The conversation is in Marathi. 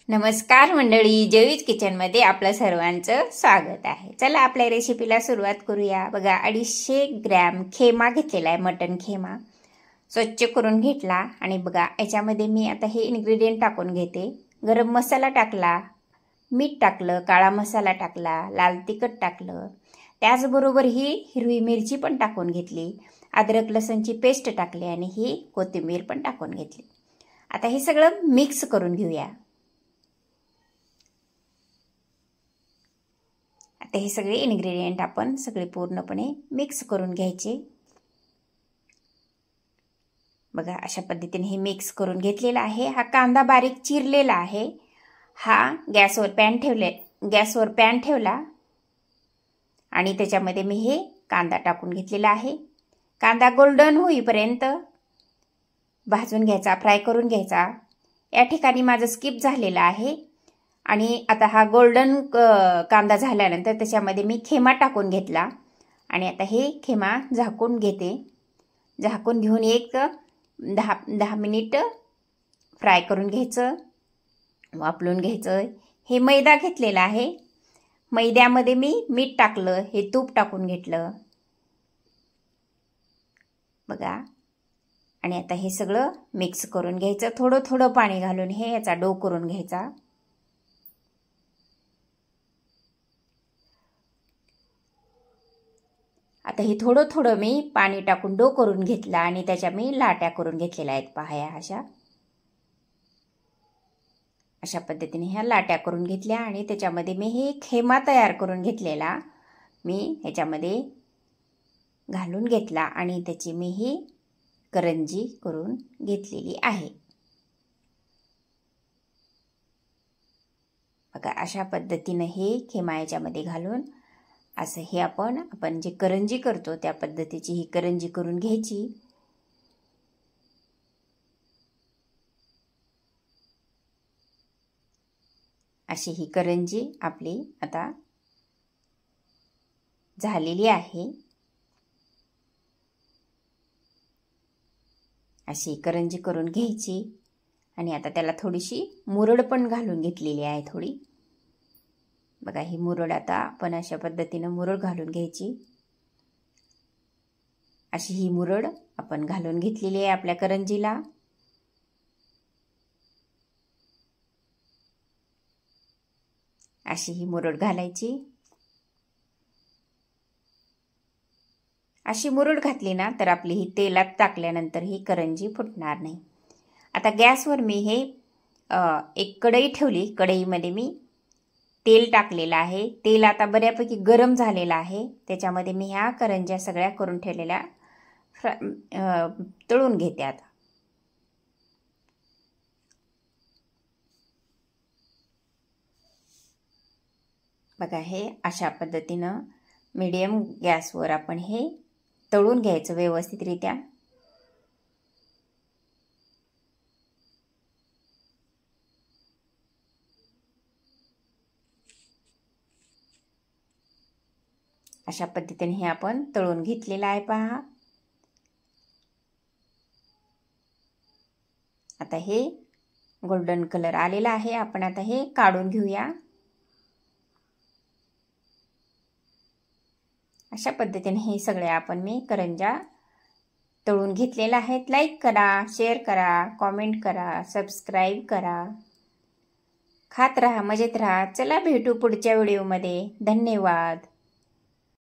नमस्कार मंडळी, जयवीज किचनमध्ये आपलं सर्वांचं स्वागत आहे। चला आपल्या रेसिपीला सुरुवात करूया। बघा 250 ग्रॅम खेमा घेतलेला आहे, मटन खेमा स्वच्छ करून घेतला। आणि बघा याच्यामध्ये मी आता हे इन्ग्रेडियंट टाकून घेते। गरम मसाला टाकला, मीठ टाकलं, काळा मसाला टाकला, लाल तिखट टाकलं, त्याचबरोबर ही हिरवी मिरची पण टाकून घेतली, अद्रक लसणची पेस्ट टाकली आणि ही कोथिंबीर पण टाकून घेतली। आता हे सगळं मिक्स करून घेऊया। आता हे सगळे इन्ग्रेडियंट आपण सगळे पूर्णपणे मिक्स करून घ्यायचे। बघा अशा पद्धतीने हे मिक्स करून घेतलेला आहे। हा कांदा बारीक चिरलेला आहे। हा गॅसवर पॅन ठेवला आणि त्याच्यामध्ये मी हे कांदा टाकून घेतलेला आहे। कांदा गोल्डन होईपर्यंत भाजून घ्यायचा, फ्राय करून घ्यायचा। या ठिकाणी माझं स्किप झालेला आहे। आणि आता हा गोल्डन कांदा झाल्यानंतर त्याच्यामध्ये मी खेमा टाकून घेतला आणि आता हे खेमा झाकून घेते। झाकून घेऊन एक 10 मिनिट फ्राय करून घ्यायचं, वाफलून घ्यायचं। हे मैदा घेतलेला आहे, मैद्यामध्ये मी मीठ टाकलं, हे तूप टाकून घेतलं बघा। आणि आता हे सगळं मिक्स करून घ्यायचं, थोडं थोडं पाणी घालून हे याचा डो करून घ्यायचा। आता हे थोडं थोडं मी पाणी टाकून डो करून घेतला आणि त्याच्या मी लाट्या करून घेतलेल्या आहेत पहा। अशा पद्धतीने ह्या लाट्या करून घेतल्या आणि त्याच्यामध्ये मी हे खेमा तयार करून घेतलेला मी ह्याच्यामध्ये घालून घेतला आणि त्याची मी ही करंजी करून घेतलेली आहे बघा। अशा पद्धतीने हे खेमा याच्यामध्ये घालून असं हे आपण जे करंजी करतो त्या पद्धतीची ही करंजी करून घ्यायची। अशी ही करंजी आपली आता झालेली आहे। अशी करंजी करून घ्यायची आणि आता त्याला थोडीशी मुरड पण घालून घेतलेली आहे थोडी बघा। ही मुरड आता आपण अशा पद्धतीने मुरड घालून घ्यायची। अशी ही मुरड आपण घालून घेतलेली आहे आपल्या करंजीला। अशी ही मुरड घालायची। अशी मुरड घातली ना तर आपली ही तेलात टाकल्यानंतर ही करंजी फुटणार नाही। आता गॅसवर मी हे एक कढई ठेवली, कढईमध्ये मी तेल टाकलेलं आहे। तेल आता बऱ्यापैकी गरम झालेलं आहे। त्याच्यामध्ये मी ह्या करंज्या सगळ्या करून ठेवलेल्या तळून घेते आता बघा। हे अशा पद्धतीनं मीडियम गॅसवर आपण हे तळून घ्यायचं व्यवस्थितरित्या। अशा पद्धतीने हे आपण तळून घेतलेलं आहे पहा। आता हे गोल्डन कलर आलेला आहे, आपण आता हे काढून घेऊया। अशा पद्धतीने हे सगळे आपण मी करंज्या तळून घेतलेल्या आहेत। लाईक करा, शेअर करा, कमेंट करा, सबस्क्राईब करा। खात राहा, मजेत राहा। चला भेटू पुढच्या व्हिडिओमध्ये। धन्यवाद।